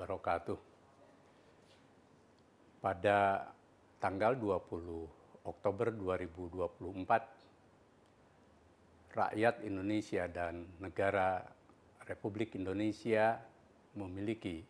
wabarakatuh. Pada tanggal 20 Oktober 2024, rakyat Indonesia dan negara Republik Indonesia memiliki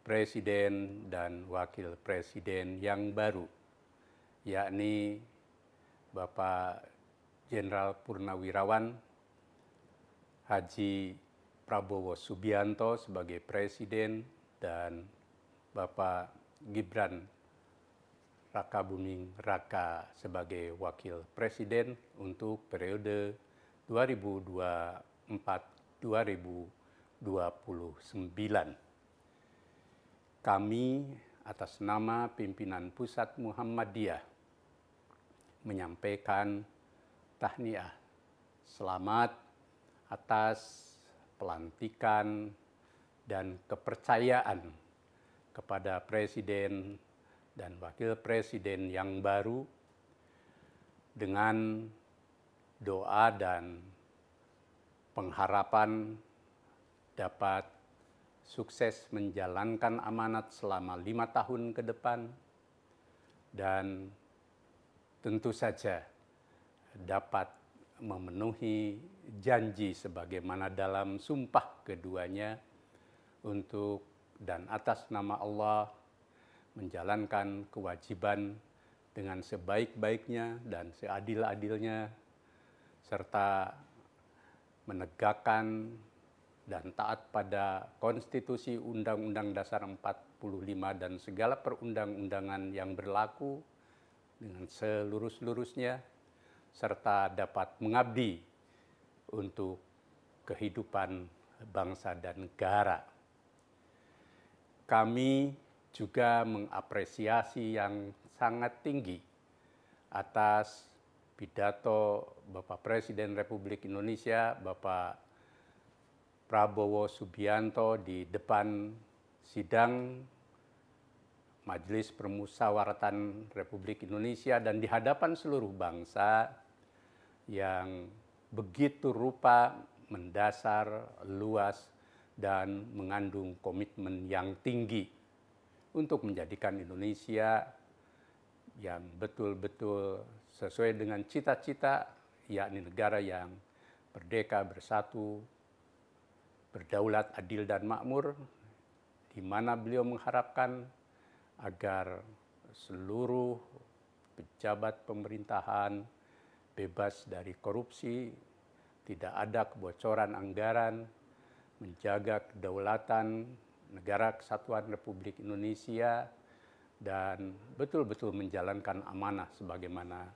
presiden dan wakil presiden yang baru, yakni Bapak Jenderal Purnawirawan Haji Prabowo Subianto sebagai presiden dan Bapak Gibran Rakabuming Raka sebagai wakil presiden untuk periode 2024-2029. Kami atas nama pimpinan Pusat Muhammadiyah menyampaikan tahniah selamat atas pelantikan dan kepercayaan kepada Presiden dan Wakil Presiden yang baru dengan doa dan pengharapan dapat sukses menjalankan amanat selama 5 tahun ke depan dan tentu saja dapat memenuhi janji sebagaimana dalam sumpah keduanya untuk dan atas nama Allah menjalankan kewajiban dengan sebaik-baiknya dan seadil-adilnya serta menegakkan dan taat pada Konstitusi Undang-Undang Dasar 45 dan segala perundang-undangan yang berlaku dengan selurus-lurusnya serta dapat mengabdi untuk kehidupan bangsa dan negara. Kami juga mengapresiasi yang sangat tinggi atas pidato Bapak Presiden Republik Indonesia, Bapak Prabowo Subianto di depan sidang Majelis Permusyawaratan Republik Indonesia dan di hadapan seluruh bangsa yang begitu rupa, mendasar, luas, dan mengandung komitmen yang tinggi untuk menjadikan Indonesia yang betul-betul sesuai dengan cita-cita, yakni negara yang merdeka, bersatu, berdaulat, adil, dan makmur, di mana beliau mengharapkan agar seluruh pejabat pemerintahan bebas dari korupsi, tidak ada kebocoran anggaran, menjaga kedaulatan negara kesatuan Republik Indonesia, dan betul-betul menjalankan amanah sebagaimana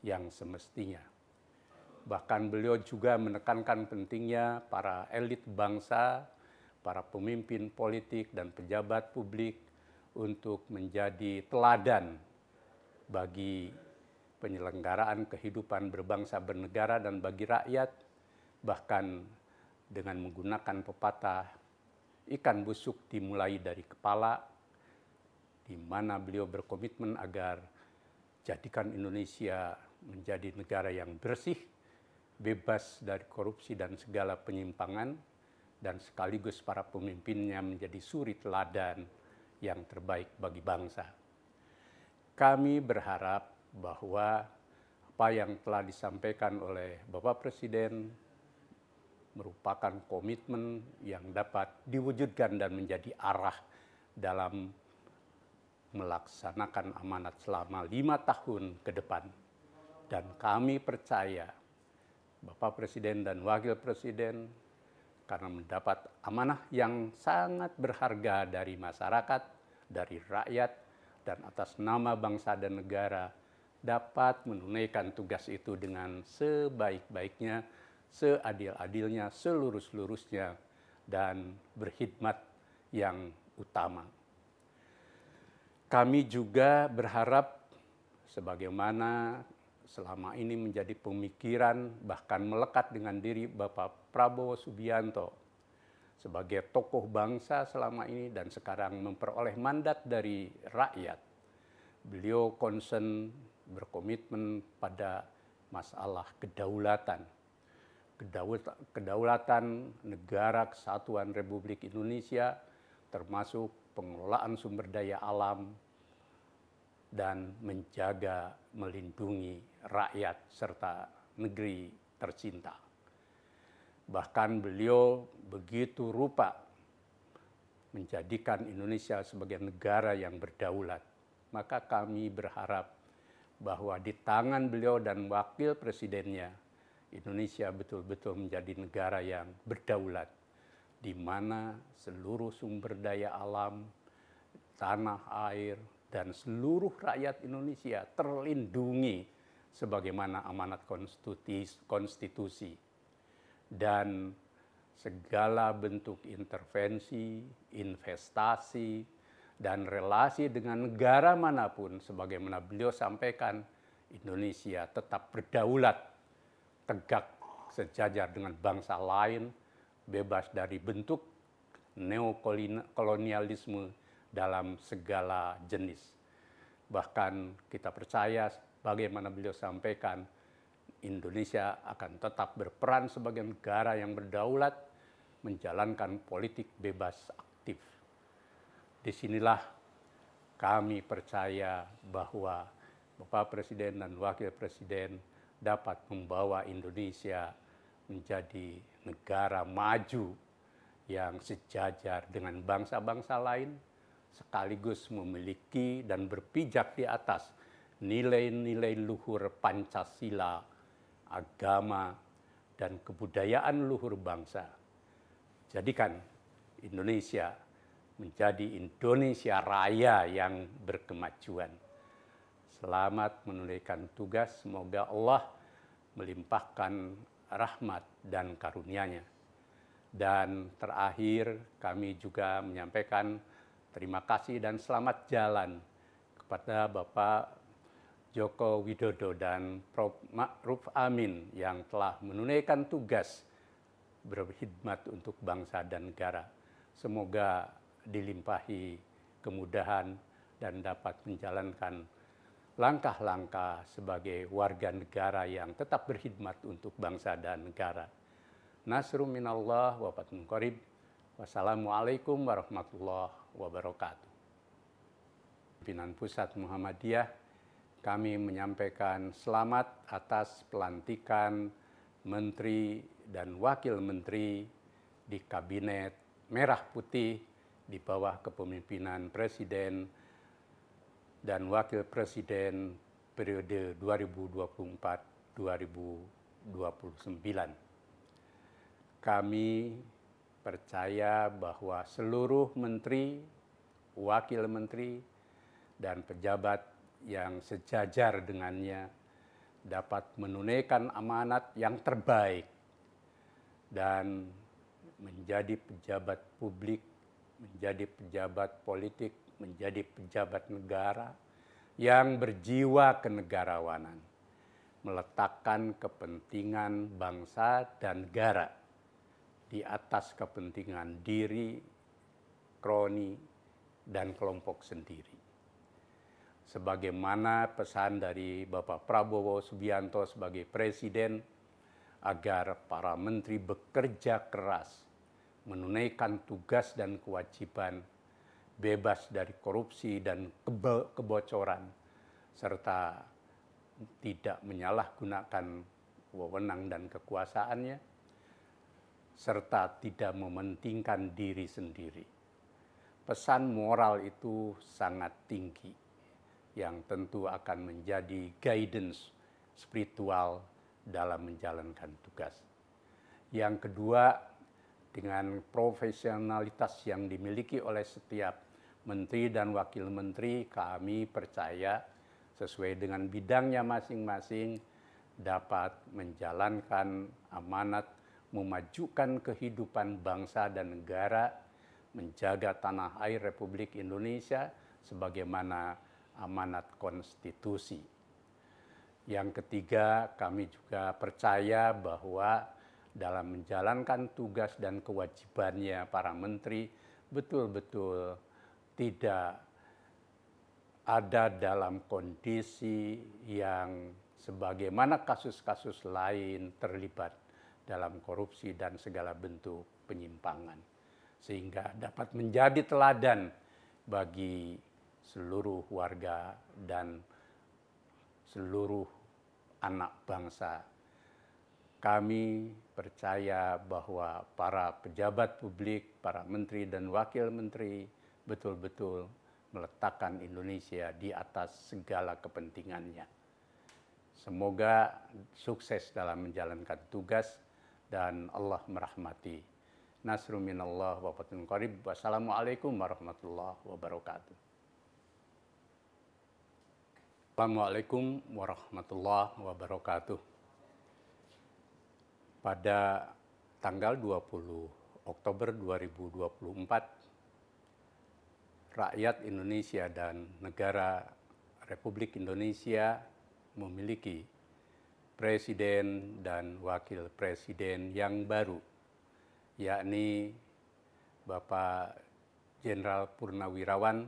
yang semestinya. Bahkan beliau juga menekankan pentingnya para elit bangsa, para pemimpin politik dan pejabat publik untuk menjadi teladan bagi penyelenggaraan kehidupan berbangsa bernegara dan bagi rakyat, bahkan dengan menggunakan pepatah ikan busuk dimulai dari kepala, di mana beliau berkomitmen agar jadikan Indonesia menjadi negara yang bersih, bebas dari korupsi dan segala penyimpangan, dan sekaligus para pemimpinnya menjadi suri teladan yang terbaik bagi bangsa. Kami berharap bahwa apa yang telah disampaikan oleh Bapak Presiden merupakan komitmen yang dapat diwujudkan dan menjadi arah dalam melaksanakan amanat selama 5 tahun ke depan. Dan kami percaya Bapak Presiden dan Wakil Presiden karena mendapat amanah yang sangat berharga dari masyarakat, dari rakyat, dan atas nama bangsa dan negara dapat menunaikan tugas itu dengan sebaik-baiknya, seadil-adilnya, selurus-lurusnya, dan berkhidmat yang utama. Kami juga berharap sebagaimana selama ini menjadi pemikiran bahkan melekat dengan diri Bapak Prabowo Subianto sebagai tokoh bangsa selama ini dan sekarang memperoleh mandat dari rakyat. Beliau concern berkomitmen pada masalah kedaulatan. Kedaulatan negara kesatuan Republik Indonesia termasuk pengelolaan sumber daya alam dan menjaga, melindungi rakyat serta negeri tercinta. Bahkan beliau begitu rupa menjadikan Indonesia sebagai negara yang berdaulat. Maka kami berharap bahwa di tangan beliau dan wakil presidennya, Indonesia betul-betul menjadi negara yang berdaulat, di mana seluruh sumber daya alam, tanah air, dan seluruh rakyat Indonesia terlindungi sebagaimana amanat konstitusi. Dan segala bentuk intervensi, investasi, dan relasi dengan negara manapun, sebagaimana beliau sampaikan, Indonesia tetap berdaulat, tegak sejajar dengan bangsa lain, bebas dari bentuk neokolonialisme dalam segala jenis. Bahkan kita percaya, bagaimana beliau sampaikan, Indonesia akan tetap berperan sebagai negara yang berdaulat, menjalankan politik bebas aktif. Disinilah kami percaya bahwa Bapak Presiden dan Wakil Presiden dapat membawa Indonesia menjadi negara maju yang sejajar dengan bangsa-bangsa lain, sekaligus memiliki dan berpijak di atas nilai-nilai luhur Pancasila, agama, dan kebudayaan luhur bangsa. Jadikan Indonesia menjadi Indonesia Raya yang berkemajuan. Selamat menunaikan tugas, semoga Allah melimpahkan rahmat dan karunia-Nya. Dan terakhir kami juga menyampaikan terima kasih dan selamat jalan kepada Bapak Joko Widodo dan Prof. Ma'ruf Amin yang telah menunaikan tugas berkhidmat untuk bangsa dan negara. Semoga dilimpahi kemudahan dan dapat menjalankan langkah-langkah sebagai warga negara yang tetap berkhidmat untuk bangsa dan negara. Nasrum minallah wa fathun qarib. Wassalamualaikum warahmatullahi wabarakatuh. Pimpinan Pusat Muhammadiyah, kami menyampaikan selamat atas pelantikan Menteri dan Wakil Menteri di Kabinet Merah Putih di bawah kepemimpinan Presiden dan Wakil Presiden periode 2024-2029. Kami percaya bahwa seluruh menteri, wakil menteri, dan pejabat yang sejajar dengannya dapat menunaikan amanat yang terbaik dan menjadi pejabat publik, menjadi pejabat politik, menjadi pejabat negara yang berjiwa kenegarawanan, meletakkan kepentingan bangsa dan negara di atas kepentingan diri, kroni, dan kelompok sendiri. Sebagaimana pesan dari Bapak Prabowo Subianto sebagai Presiden, agar para menteri bekerja keras, menunaikan tugas dan kewajiban, bebas dari korupsi dan kebocoran, serta tidak menyalahgunakan wewenang dan kekuasaannya, serta tidak mementingkan diri sendiri. Pesan moral itu sangat tinggi, yang tentu akan menjadi guidance spiritual dalam menjalankan tugas. Yang kedua, dengan profesionalitas yang dimiliki oleh setiap menteri dan wakil menteri, kami percaya sesuai dengan bidangnya masing-masing dapat menjalankan amanat memajukan kehidupan bangsa dan negara, menjaga tanah air Republik Indonesia sebagaimana amanat konstitusi. Yang ketiga, kami juga percaya bahwa dalam menjalankan tugas dan kewajibannya para menteri betul-betul tidak ada dalam kondisi yang sebagaimana kasus-kasus lain terlibat dalam korupsi dan segala bentuk penyimpangan. sehingga dapat menjadi teladan bagi seluruh warga dan seluruh anak bangsa. Kami percaya bahwa para pejabat publik, para menteri dan wakil menteri betul-betul meletakkan Indonesia di atas segala kepentingannya. Semoga sukses dalam menjalankan tugas dan Allah merahmati. Nasrun minallah wa fathun qarib. Wassalamualaikum warahmatullahi wabarakatuh. Assalamualaikum warahmatullahi wabarakatuh. Pada tanggal 20 Oktober 2024, rakyat Indonesia dan negara Republik Indonesia memiliki presiden dan wakil presiden yang baru, yakni Bapak Jenderal Purnawirawan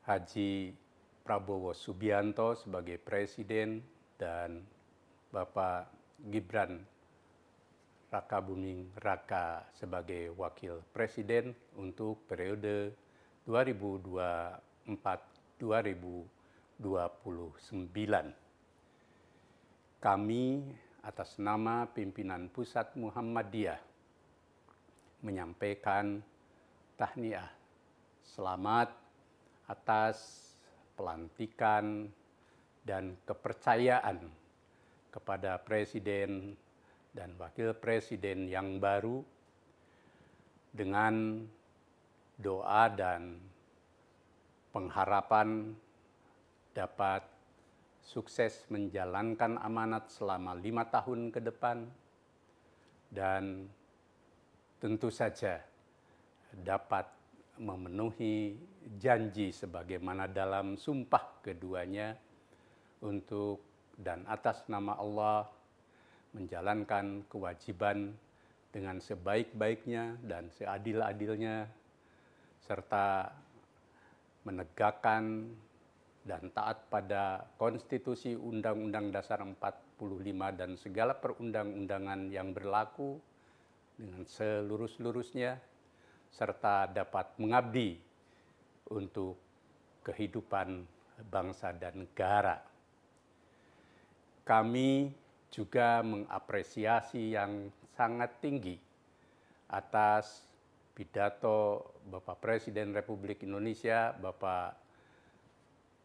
Haji Prabowo Subianto sebagai presiden dan Bapak Gibran Rakabuming Raka sebagai wakil presiden untuk periode 2024-2029. Kami atas nama pimpinan Pusat Muhammadiyah menyampaikan tahniah selamat atas pelantikan dan kepercayaan kepada presiden dan wakil presiden yang baru dengan doa dan pengharapan dapat sukses menjalankan amanat selama 5 tahun ke depan dan tentu saja dapat memenuhi janji sebagaimana dalam sumpah keduanya untuk dan atas nama Allah menjalankan kewajiban dengan sebaik-baiknya dan seadil-adilnya serta menegakkan dan taat pada konstitusi Undang-Undang Dasar 45 dan segala perundang-undangan yang berlaku dengan selurus-lurusnya, serta dapat mengabdi untuk kehidupan bangsa dan negara. Kami juga mengapresiasi yang sangat tinggi atas pidato Bapak Presiden Republik Indonesia, Bapak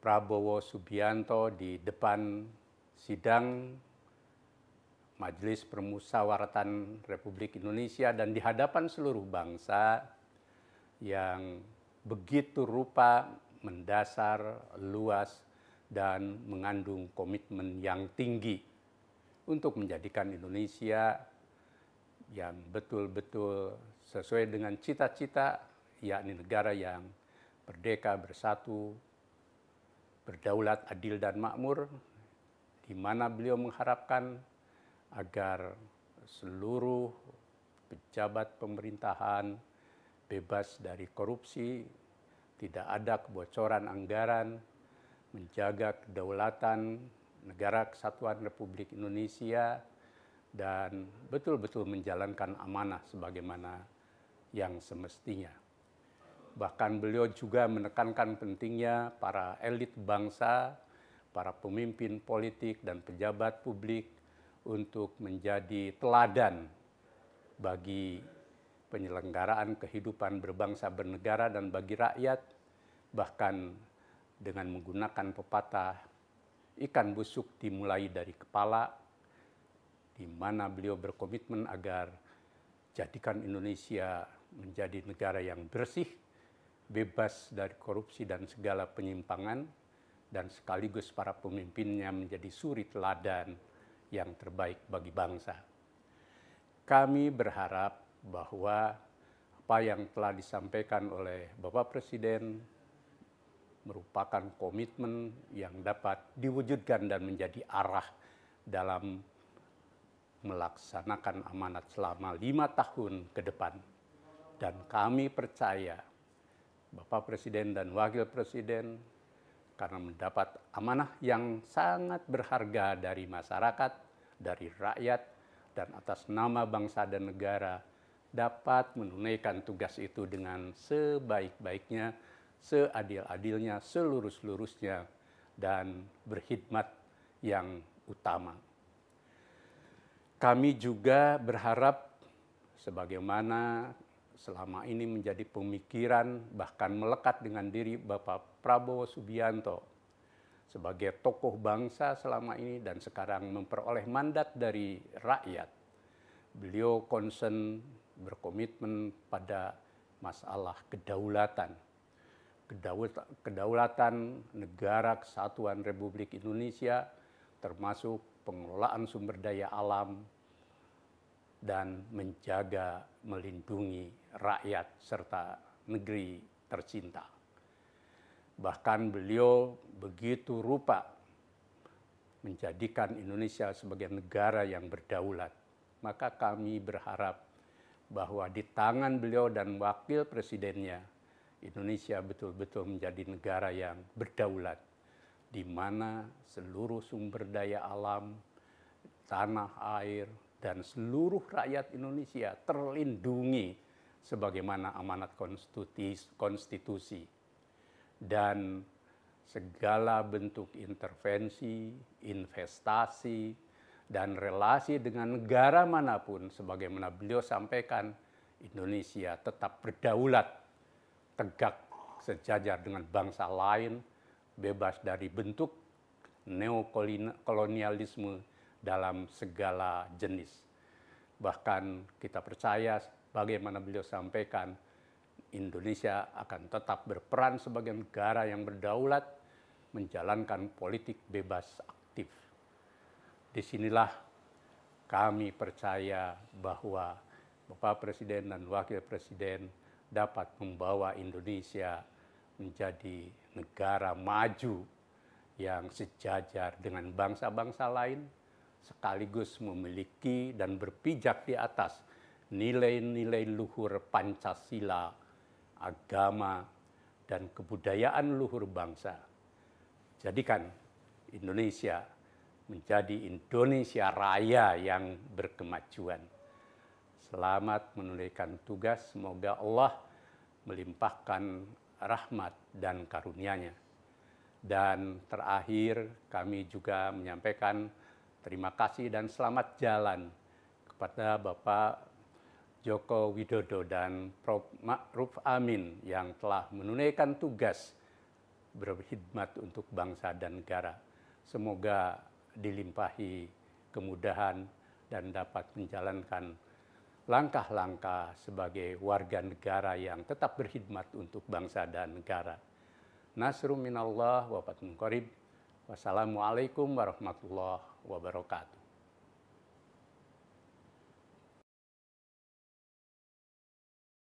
Prabowo Subianto di depan sidang Majelis Permusyawaratan Republik Indonesia dan di hadapan seluruh bangsa yang begitu rupa, mendasar, luas, dan mengandung komitmen yang tinggi untuk menjadikan Indonesia yang betul-betul sesuai dengan cita-cita, yakni negara yang merdeka, bersatu, berdaulat, adil, dan makmur, di mana beliau mengharapkan agar seluruh pejabat pemerintahan bebas dari korupsi, tidak ada kebocoran anggaran, menjaga kedaulatan negara kesatuan Republik Indonesia, dan betul-betul menjalankan amanah sebagaimana yang semestinya. Bahkan beliau juga menekankan pentingnya para elit bangsa, para pemimpin politik dan pejabat publik untuk menjadi teladan bagi penyelenggaraan kehidupan berbangsa bernegara dan bagi rakyat, bahkan dengan menggunakan pepatah ikan busuk dimulai dari kepala, di mana beliau berkomitmen agar jadikan Indonesia menjadi negara yang bersih, bebas dari korupsi dan segala penyimpangan, dan sekaligus para pemimpinnya menjadi suri teladan yang terbaik bagi bangsa. Kami berharap bahwa apa yang telah disampaikan oleh Bapak Presiden merupakan komitmen yang dapat diwujudkan dan menjadi arah dalam melaksanakan amanat selama 5 tahun ke depan. Dan kami percaya Bapak Presiden dan Wakil Presiden karena mendapat amanah yang sangat berharga dari masyarakat, dari rakyat, dan atas nama bangsa dan negara dapat menunaikan tugas itu dengan sebaik-baiknya, seadil-adilnya, selurus-lurusnya, dan berkhidmat yang utama. Kami juga berharap sebagaimana selama ini menjadi pemikiran bahkan melekat dengan diri Bapak Prabowo Subianto sebagai tokoh bangsa selama ini dan sekarang memperoleh mandat dari rakyat. Beliau concern, berkomitmen pada masalah kedaulatan negara kesatuan Republik Indonesia, termasuk pengelolaan sumber daya alam dan menjaga, melindungi rakyat serta negeri tercinta. Bahkan beliau begitu rupa menjadikan Indonesia sebagai negara yang berdaulat. Maka kami berharap bahwa di tangan beliau dan wakil presidennya, Indonesia betul-betul menjadi negara yang berdaulat, di mana seluruh sumber daya alam, tanah air, dan seluruh rakyat Indonesia terlindungi sebagaimana amanat konstitusi. Dan segala bentuk intervensi, investasi, dan relasi dengan negara manapun, sebagaimana beliau sampaikan, Indonesia tetap berdaulat, tegak sejajar dengan bangsa lain, bebas dari bentuk neokolonialisme dalam segala jenis. Bahkan kita percaya, bagaimana beliau sampaikan, Indonesia akan tetap berperan sebagai negara yang berdaulat, menjalankan politik bebas aktif. Disinilah kami percaya bahwa Bapak Presiden dan Wakil Presiden dapat membawa Indonesia menjadi negara maju yang sejajar dengan bangsa-bangsa lain, sekaligus memiliki dan berpijak di atas nilai-nilai luhur Pancasila, agama, dan kebudayaan luhur bangsa. Jadikan Indonesia menjadi Indonesia Raya yang berkemajuan. Selamat menunaikan tugas, semoga Allah melimpahkan rahmat dan karunia-Nya. Dan terakhir kami juga menyampaikan terima kasih dan selamat jalan kepada Bapak Joko Widodo dan Prof. Ma'ruf Amin yang telah menunaikan tugas berkhidmat untuk bangsa dan negara. Semoga dilimpahi kemudahan dan dapat menjalankan langkah-langkah sebagai warga negara yang tetap berkhidmat untuk bangsa dan negara. Nasrum minallah wa fatun qarib. Wassalamualaikum warahmatullahi wabarakatuh.